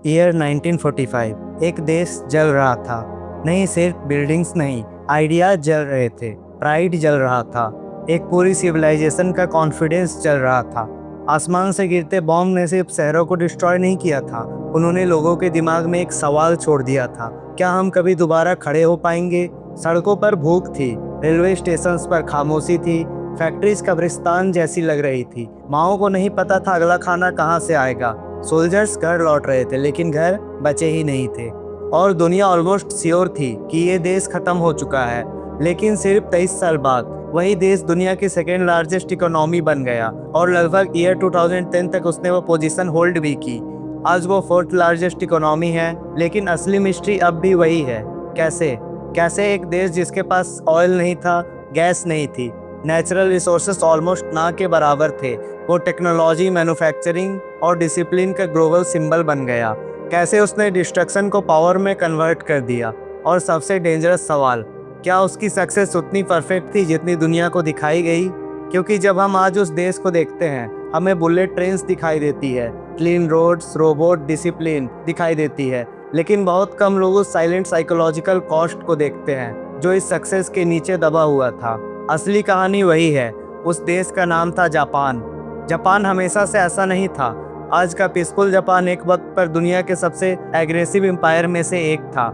Year 1945। एक देश जल रहा था। नहीं, सिर्फ बिल्डिंग्स नहीं, आइडियाज जल रहे थे, प्राइड जल रहा था, एक पूरी सिविलाइजेशन का कॉन्फिडेंस जल रहा था। आसमान से गिरते बॉम्ब ने सिर्फ शहरों को डिस्ट्रॉय नहीं किया था, उन्होंने लोगों के दिमाग में एक सवाल छोड़ दिया था, क्या हम कभी दोबारा खड़े हो पाएंगे? सड़कों पर भूख थी, रेलवे स्टेशन पर खामोशी थी, फैक्ट्रीज कब्रिस्तान जैसी लग रही थी। माओ को नहीं पता था अगला खाना कहाँ से आएगा। सोल्जर्स घर लौट रहे थे, लेकिन घर बचे ही नहीं थे। और दुनिया ऑलमोस्ट श्योर थी कि ये देश खत्म हो चुका है। लेकिन सिर्फ 23 साल बाद वही देश दुनिया की सेकेंड लार्जेस्ट इकोनॉमी बन गया, और लगभग ईयर 2010 तक उसने वो पोजीशन होल्ड भी की। आज वो फोर्थ लार्जेस्ट इकोनॉमी है, लेकिन असली मिस्ट्री अब भी वही है। कैसे एक देश जिसके पास ऑयल नहीं था, गैस नहीं थी, नेचुरल रिसोर्सेस ऑलमोस्ट ना के बराबर थे, वो टेक्नोलॉजी, मैन्युफैक्चरिंग और डिसिप्लिन का ग्लोबल सिंबल बन गया। कैसे उसने डिस्ट्रक्शन को पावर में कन्वर्ट कर दिया। और सबसे डेंजरस सवाल, क्या उसकी सक्सेस उतनी परफेक्ट थी जितनी दुनिया को दिखाई गई? क्योंकि जब हम आज उस देश को देखते हैं, हमें बुलेट ट्रेन्स दिखाई देती है, क्लीन रोड्स, रोबोट, डिसिप्लिन दिखाई देती है, लेकिन बहुत कम लोग उस साइलेंट साइकोलॉजिकल कॉस्ट को देखते हैं जो इस सक्सेस के नीचे दबा हुआ था। असली कहानी वही है। उस देश का नाम था जापान। जापान हमेशा से ऐसा नहीं था। आज का पीसफुल जापान एक वक्त पर दुनिया के सबसे एग्रेसिव एम्पायर में से एक था।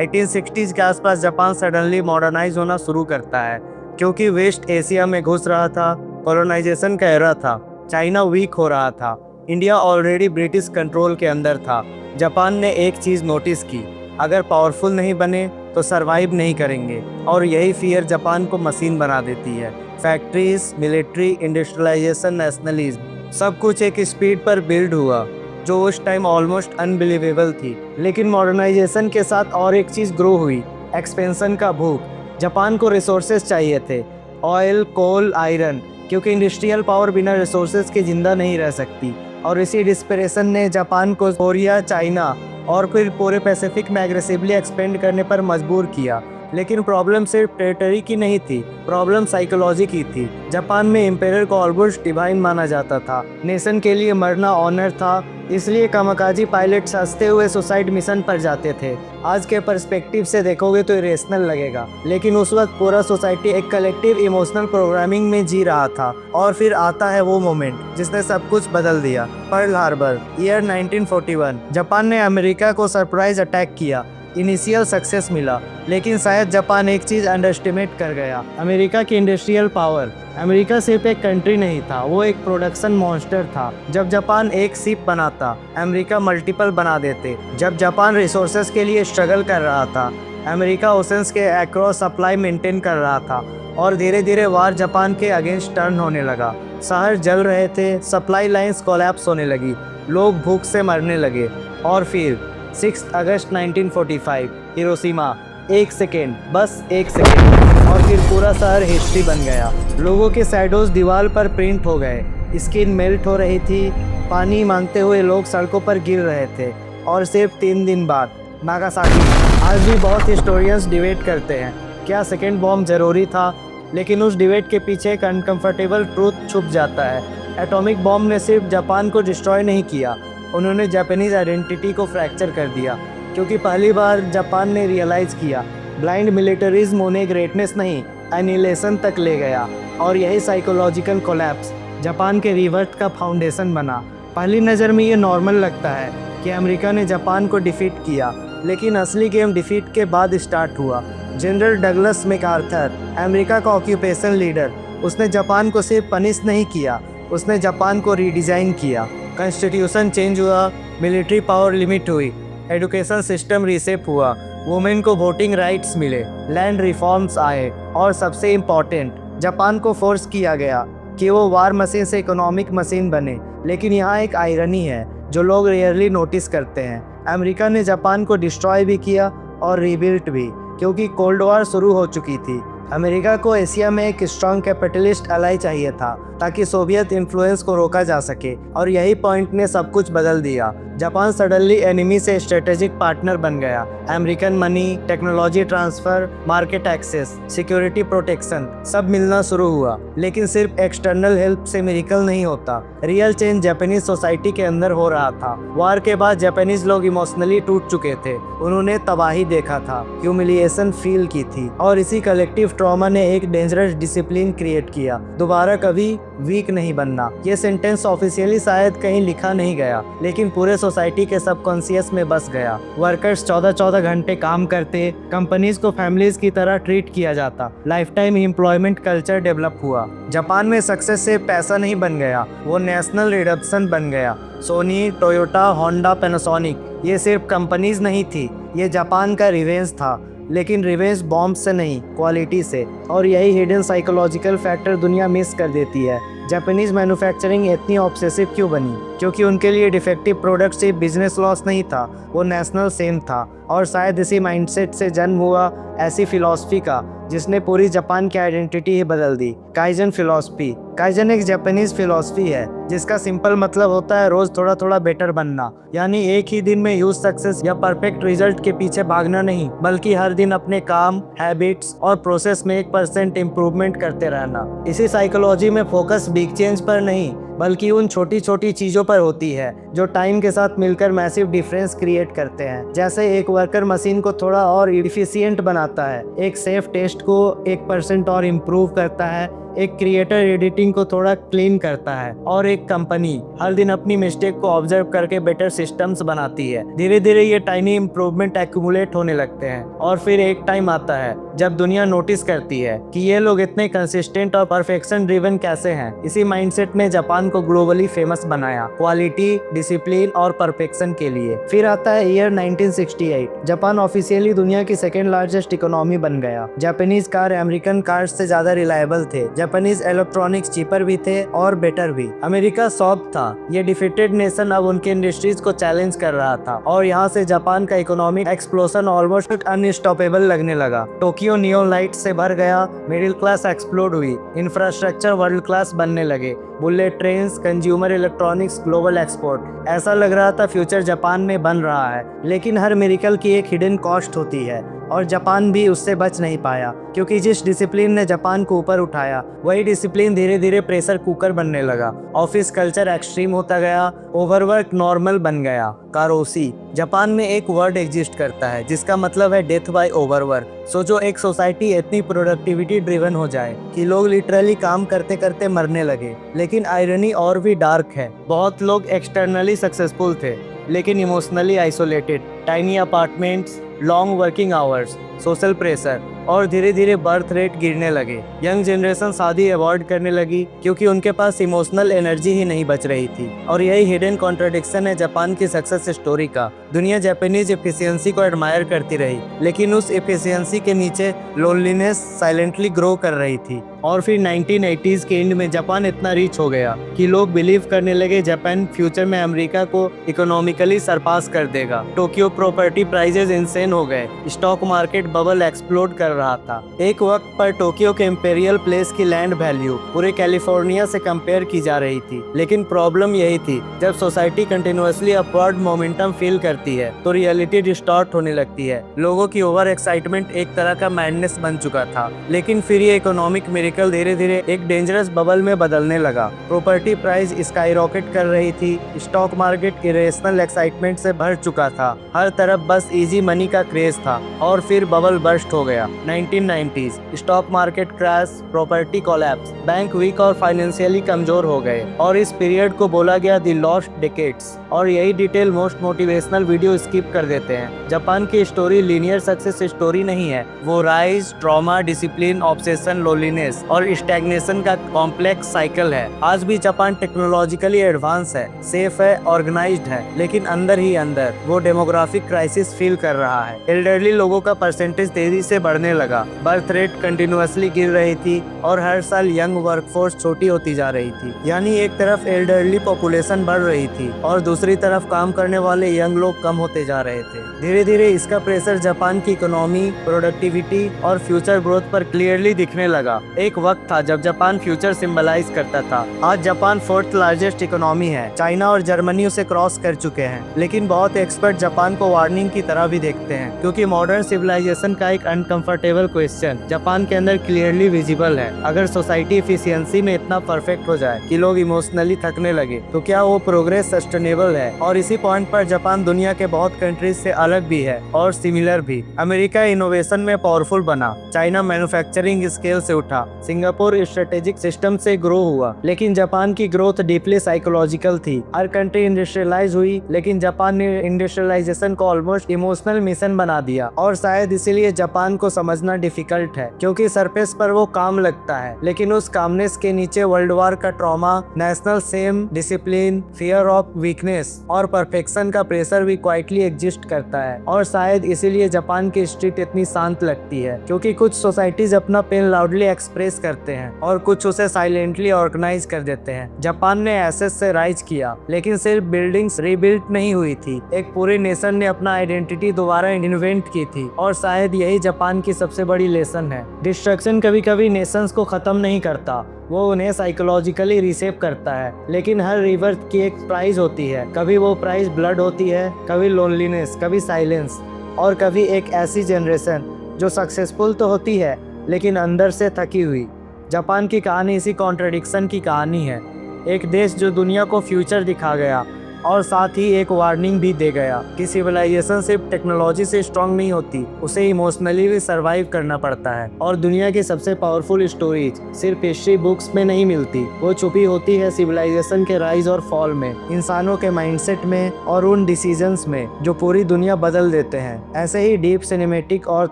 1860s के आसपास जापान सडनली मॉडर्नाइज होना शुरू करता है, क्योंकि वेस्ट एशिया में घुस रहा था, कॉलोनाइजेशन का एरा था, चाइना वीक हो रहा था, इंडिया ऑलरेडी ब्रिटिश कंट्रोल के अंदर था। जापान ने एक चीज़ नोटिस की, अगर पावरफुल नहीं बने तो सरवाइव नहीं करेंगे, और यही फियर जापान को मशीन बना देती है। फैक्ट्रीज, मिलिट्री, इंडस्ट्रियलाइजेशन, नेशनलिज्म, सब कुछ एक स्पीड पर बिल्ड हुआ जो उस टाइम ऑलमोस्ट अनबिलीवेबल थी। लेकिन मॉडर्नाइजेशन के साथ और एक चीज़ ग्रो हुई, एक्सपेंशन का भूख। जापान को रिसोर्सेज चाहिए थे, ऑयल, कोल, आयरन, क्योंकि इंडस्ट्रियल पावर बिना रिसोर्सेज के जिंदा नहीं रह सकती। और इसी डिस्परेशन ने जापान को कोरिया, चाइना और फिर पूरे पैसिफिक में एग्रेसिवली एक्सपेंड करने पर मजबूर किया। लेकिन प्रॉब्लम सिर्फ टेरिटरी की नहीं थी, प्रॉब्लम साइकोलॉजी की थी। जापान में एम्पायर को ऑलमोस्ट डिवाइन माना जाता था, नेशन के लिए मरना ऑनर था, इसलिए कामाकाजी पायलट सस्ते हुए सुसाइड मिशन पर जाते थे। आज के पर्सपेक्टिव से देखोगे तो इरेशनल लगेगा, लेकिन उस वक्त पूरा सोसाइटी एक कलेक्टिव इमोशनल प्रोग्रामिंग में जी रहा था। और फिर आता है वो मोमेंट जिसने सब कुछ बदल दिया, पर्ल हार्बर, ईयर 1941। जापान ने अमेरिका को सरप्राइज अटैक किया। इनिशियल सक्सेस मिला, लेकिन शायद जापान एक चीज़ अंडरस्टिमेट कर गया, अमेरिका की इंडस्ट्रियल पावर। अमेरिका सिर्फ एक कंट्री नहीं था, वो एक प्रोडक्शन मॉन्स्टर था। जब जापान एक शिप बनाता, अमेरिका मल्टीपल बना देते। जब जापान रिसोर्सेज के लिए स्ट्रगल कर रहा था, अमेरिका ओशंस के अक्रॉस सप्लाई मेंटेन कर रहा था। और धीरे धीरे वार जापान के अगेंस्ट टर्न होने लगा। शहर जल रहे थे, सप्लाई लाइंस कोलैप्स होने लगी, लोग भूख से मरने लगे। और फिर 6 अगस्त 1945, हिरोशिमा। एक सेकेंड, बस एक सेकेंड, और फिर पूरा शहर हिस्ट्री बन गया। लोगों के शैडोज दीवार पर प्रिंट हो गए, स्किन मेल्ट हो रही थी, पानी मांगते हुए लोग सड़कों पर गिर रहे थे। और सिर्फ 3 दिन बाद नागासाकी। आज भी बहुत हिस्टोरियंस डिबेट करते हैं, क्या सेकेंड बॉम्ब ज़रूरी था? लेकिन उस डिबेट के पीछे एक अनकंफर्टेबल ट्रूथ छुप जाता है। एटॉमिक बॉम्ब ने सिर्फ जापान को डिस्ट्रॉय नहीं किया, उन्होंने जापानीज आइडेंटिटी को फ्रैक्चर कर दिया। क्योंकि पहली बार जापान ने रियलाइज़ किया, ब्लाइंड मिलिटरिज्म उन्हें ग्रेटनेस नहीं, एनिलेशन तक ले गया। और यही साइकोलॉजिकल कोलैप्स जापान के रिवर्ट का फाउंडेशन बना। पहली नज़र में ये नॉर्मल लगता है कि अमेरिका ने जापान को डिफीट किया, लेकिन असली गेम डिफीट के बाद स्टार्ट हुआ। जनरल डगलस मैकार्थर, अमेरिका का ऑक्यूपेशन लीडर, उसने जापान को सिर्फ पनिश नहीं किया, उसने जापान को रीडिज़ाइन किया। कॉन्स्टिट्यूशन चेंज हुआ, मिलिट्री पावर लिमिट हुई, एजुकेशन सिस्टम रीसेप हुआ, वुमेन को वोटिंग राइट्स मिले, लैंड रिफॉर्म्स आए, और सबसे इम्पॉर्टेंट, जापान को फोर्स किया गया कि वो वार मशीन से इकोनॉमिक मशीन बने। लेकिन यहाँ एक आयरनी है जो लोग रेयरली नोटिस करते हैं। अमेरिका ने जापान को डिस्ट्रॉय भी किया और रीबिल्ट भी, क्योंकि कोल्ड वॉर शुरू हो चुकी थी। अमेरिका को एशिया में एक स्ट्रॉन्ग कैपिटलिस्ट अलाई चाहिए था ताकि सोवियत इन्फ्लुएंस को रोका जा सके, और यही पॉइंट ने सब कुछ बदल दिया। जापान सडनली एनिमी से स्ट्रेटेजिक पार्टनर बन गया। American money, technology transfer, market access, security protection सब मिलना शुरू हुआ। लेकिन सिर्फ एक्सटर्नल हेल्प से मिरेकल नहीं होता, रियल चेंज जापानीज सोसाइटी के अंदर हो रहा था। वार के बाद जापानीज लोग इमोशनली टूट चुके थे। उन्होंने तबाही देखा था, ह्यूमिलिएशन फील की थी, और इसी कलेक्टिव ट्रॉमा ने एक डेंजरस डिसिप्लिन क्रिएट किया। दोबारा कभी वीक नहीं बनना। ये सेंटेंस ऑफिशियली शायद कहीं लिखा नहीं गया, लेकिन पूरे सोसाइटी के सबकॉन्शियस में बस गया। वर्कर्स 14-14 घंटे काम करते, कंपनीज को फैमिलीज की तरह ट्रीट किया जाता, life time employment culture develop हुआ। जापान में सक्सेस से पैसा नहीं बन गया, वो नेशनल रिडम्पशन बन गया। सोनी, टोयोटा, होंडा, पैनासोनिक, ये सिर्फ कंपनीज नहीं थी, ये जापान का रिवेंज था। लेकिन रिवेंज बॉम्ब से नहीं, क्वालिटी से। और यही हिडन साइकोलॉजिकल फैक्टर दुनिया मिस कर देती है। जापानीज मैन्युफैक्चरिंग इतनी ऑब्सेसिव क्यों बनी? क्योंकि उनके लिए डिफेक्टिव प्रोडक्ट सिर्फ बिजनेस लॉस नहीं था, वो नेशनल सेम था। और शायद इसी माइंडसेट से जन्म हुआ ऐसी फिलॉसफी का जिसने पूरी जापान की आइडेंटिटी ही बदल दी, काइजन फिलॉसफी। काइजन एक जापानीज फिलॉसफी है जिसका सिंपल मतलब होता है रोज थोड़ा थोड़ा बेटर बनना। यानी एक ही दिन में ह्यूज सक्सेस या परफेक्ट रिजल्ट के पीछे भागना नहीं, बल्कि हर दिन अपने काम, हैबिट्स और प्रोसेस में 1% इम्प्रूवमेंट करते रहना। इसी साइकोलॉजी में फोकस बिग चेंज पर नहीं, बल्कि उन छोटी छोटी चीज़ों पर होती है जो टाइम के साथ मिलकर मैसिव डिफरेंस क्रिएट करते हैं। जैसे एक वर्कर मशीन को थोड़ा और इफिशिएंट बनाता है, एक सेफ टेस्ट को 1% और इम्प्रूव करता है, एक क्रिएटर एडिटिंग को थोड़ा क्लीन करता है, और एक कंपनी हर दिन अपनी मिस्टेक को ऑब्जर्व करके बेटर सिस्टम्स बनाती है। धीरे धीरे ये टाइनी इम्प्रूवमेंट एक्यूमुलेट होने लगते हैं, और फिर एक टाइम आता है जब दुनिया नोटिस करती है कि ये लोग इतने कंसिस्टेंट और परफेक्शन ड्रिवन कैसे हैं। इसी माइंडसेट ने जापान को ग्लोबली फेमस बनाया, क्वालिटी, डिसिप्लिन और परफेक्शन के लिए। फिर आता है ईयर 1968। जापान ऑफिशियली दुनिया की सेकेंड लार्जेस्ट इकोनॉमी बन गया। जापानीज कार अमेरिकन कार्स से ज्यादा रिलायबल थे। जापानीज इलेक्ट्रॉनिक्स चीपर भी थे और बेटर भी। अमेरिका सॉफ्ट था, ये डिफीटेड नेशन अब उनके इंडस्ट्रीज को चैलेंज कर रहा था, और यहाँ से जापान का इकोनॉमिक एक्सप्लोजन ऑलमोस्ट अनस्टॉपेबल लगने लगा। टोक्यो नियोन लाइट से भर गया, मिडिल क्लास एक्सप्लोड हुई, इंफ्रास्ट्रक्चर वर्ल्ड क्लास बनने लगे, bullet trains, consumer electronics, global export. ऐसा लग रहा था फ्यूचर जापान में बन रहा है। लेकिन हर मिरेकल की एक हिडन कॉस्ट होती है, और जापान भी उससे बच नहीं पाया, क्योंकि जिस डिसिप्लिन ने जापान को ऊपर उठाया वही डिसिप्लिन धीरे धीरे प्रेशर कुकर बनने लगा। ऑफिस कल्चर एक्सट्रीम होता गया, ओवरवर्क नॉर्मल बन गया। कारोसी, जापान में एक वर्ड एग्जिस्ट करता है जिसका मतलब है डेथ बाय ओवरवर्क। सोचो एक सोसाइटी इतनी प्रोडक्टिविटी ड्रिवन हो जाए कि लोग लिटरली काम करते करते मरने लगे। लेकिन आयरनी और भी डार्क है, बहुत लोग एक्सटर्नली सक्सेसफुल थे लेकिन emotionally isolated. Tiny apartments, long working hours, social pressure, और धीरे धीरे बर्थ रेट गिरने लगे। यंग जनरेशन शादी अवॉइड करने लगी क्योंकि उनके पास इमोशनल एनर्जी ही नहीं बच रही थी। और यही हिडन कॉन्ट्रडिक्शन है जापान की सक्सेस स्टोरी का। दुनिया जापानीज एफिशिएंसी को एडमायर करती रही, लेकिन उस एफिशिएंसी के नीचे लोनलीनेस साइलेंटली ग्रो कर रही थी। और फिर 1980s के एंड में जापान इतना रीच हो गया कि लोग बिलीव करने लगे जापान फ्यूचर में अमेरिका को इकोनॉमिकली सरपास कर देगा। टोक्यो प्रॉपर्टी प्राइसेस इंसेन हो गए, स्टॉक मार्केट बबल एक्सप्लोड कर रहा था। एक वक्त पर टोक्यो के इंपेरियल प्लेस की लैंड वैल्यू पूरे कैलिफोर्निया से कंपेयर की जा रही थी। लेकिन प्रॉब्लम यही थी, जब society continuously upward momentum feel करती है तो रियलिटी डिस्टॉर्ट होने लगती है। लोगों की ओवर एक्साइटमेंट एक तरह का मैडनेस बन चुका था। लेकिन फिर ये इकोनॉमिक मिरेकल धीरे धीरे एक डेंजरस बबल में बदलने लगा। प्रॉपर्टी प्राइस स्काईरॉकेट कर रही थी, स्टॉक मार्केट इरेशनल एक्साइटमेंट से भर चुका था, हर तरफ बस इजी मनी का क्रेज था। और फिर बबल बर्स्ट हो गया। 1990s, stock market crash, property collapse, bank weak और फाइनेंशियली कमजोर हो गए, और इस पीरियड को बोला गया द लॉस्ट डेकेड्स। और यही detail most motivational video skip कर देते हैं। जापान की स्टोरी लीनियर सक्सेस स्टोरी नहीं है, वो rise, trauma, discipline, obsession, loneliness और स्टैग्नेशन का कॉम्प्लेक्स साइकिल है। आज भी जापान टेक्नोलॉजिकली एडवांस है, सेफ है, ऑर्गेनाइज्ड है, लेकिन अंदर ही अंदर वो डेमोग्राफिक क्राइसिस फील कर रहा है। एल्डरली लोगों का परसेंटेज तेजी से बढ़ने बढ़ने लगा। बर्थ रेट कंटिन्यूअसली गिर रही थी और हर साल यंग वर्कफोर्स छोटी होती जा रही थी। यानी एक तरफ एल्डरली पॉपुलेशन बढ़ रही थी और दूसरी तरफ काम करने वाले यंग लोग कम होते जा रहे थे। धीरे धीरे इसका प्रेशर जापान की इकोनॉमी, प्रोडक्टिविटी और फ्यूचर ग्रोथ पर क्लियरली दिखने लगा। एक वक्त था जब जापान फ्यूचर सिंबलाइज करता था। आज जापान फोर्थ लार्जेस्ट इकोनॉमी है। चाइना और जर्मनी उसे क्रॉस कर चुके हैं, लेकिन बहुत एक्सपर्ट जापान को वार्निंग की तरह भी देखते हैं, क्योंकि मॉडर्न सिविलाइजेशन का एक अनकंफर्टेबल क्वेश्चन जापान के अंदर क्लियरली विजिबल है। अगर सोसाइटी एफिशिएंसी में इतना परफेक्ट हो जाए कि लोग इमोशनली थकने लगे, तो क्या वो प्रोग्रेस सस्टेनेबल है? और इसी पॉइंट पर जापान दुनिया के बहुत कंट्रीज से अलग भी है और सिमिलर भी। अमेरिका इनोवेशन में पावरफुल बना, चाइना मैन्युफैक्चरिंग स्केल से उठा, सिंगापुर स्ट्रेटेजिक सिस्टम से ग्रो हुआ, लेकिन जापान की ग्रोथ डीपली साइकोलॉजिकल थी। हर कंट्री इंडस्ट्रियलाइज हुई, लेकिन जापान ने इंडस्ट्रियलाइजेशन को ऑलमोस्ट इमोशनल मिशन बना दिया। और शायद इसीलिए जापान को समझना डिफिकल्ट है, क्योंकि सरफेस पर वो काम लगता है, लेकिन उस कामनेस के नीचे वर्ल्ड वार का trauma, national same, discipline, fear of weakness और परफेक्शन का प्रेशर भी क्वाइटली एग्जिस्ट करता है। और शायद इसीलिए जापान की स्ट्रीट इतनी शांत लगती है, क्योंकि कुछ सोसाइटीज अपना पेन लाउडली एक्सप्रेस करते हैं और कुछ उसे साइलेंटली ऑर्गेनाइज कर देते हैं। जापान ने एसेस से राइज किया, लेकिन सिर्फ बिल्डिंग्स रीबिल्ट नहीं हुई थी, एक पूरे नेशन ने अपना आइडेंटिटी दोबारा इन्वेंट की थी। और शायद यही जापान की सबसे बड़ी लेसन है। डिस्ट्रक्शन कभी कभी नेशंस को खत्म नहीं करता, वो उन्हें साइकोलॉजिकली रीसेप करता है। लेकिन हर रिवर्थ की एक प्राइस होती है। कभी वो प्राइस ब्लड होती है, कभी लोनलीनेस, कभी साइलेंस, और कभी एक ऐसी जनरेशन जो सक्सेसफुल तो होती है लेकिन अंदर से थकी हुई। जापान की कहानी इसी कॉन्ट्रडिक्शन की कहानी है। एक देश जो दुनिया को फ्यूचर दिखा गया और साथ ही एक वार्निंग भी दे गया कि सिविलाइजेशन सिर्फ टेक्नोलॉजी से स्ट्रांग नहीं होती, उसे इमोशनली भी सरवाइव करना पड़ता है। और दुनिया की सबसे पावरफुल स्टोरीज सिर्फ हिस्ट्री बुक्स में नहीं मिलती, वो छुपी होती है सिविलाइजेशन के राइज और फॉल में, इंसानों के माइंडसेट में और उन डिसीजंस में जो पूरी दुनिया बदल देते हैं। ऐसे ही डीप सिनेमेटिक और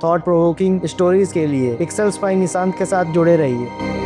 थॉट प्रोवोकिंग स्टोरीज के लिए पिक्सेल्स बाय निशांत के साथ जुड़े रहिए।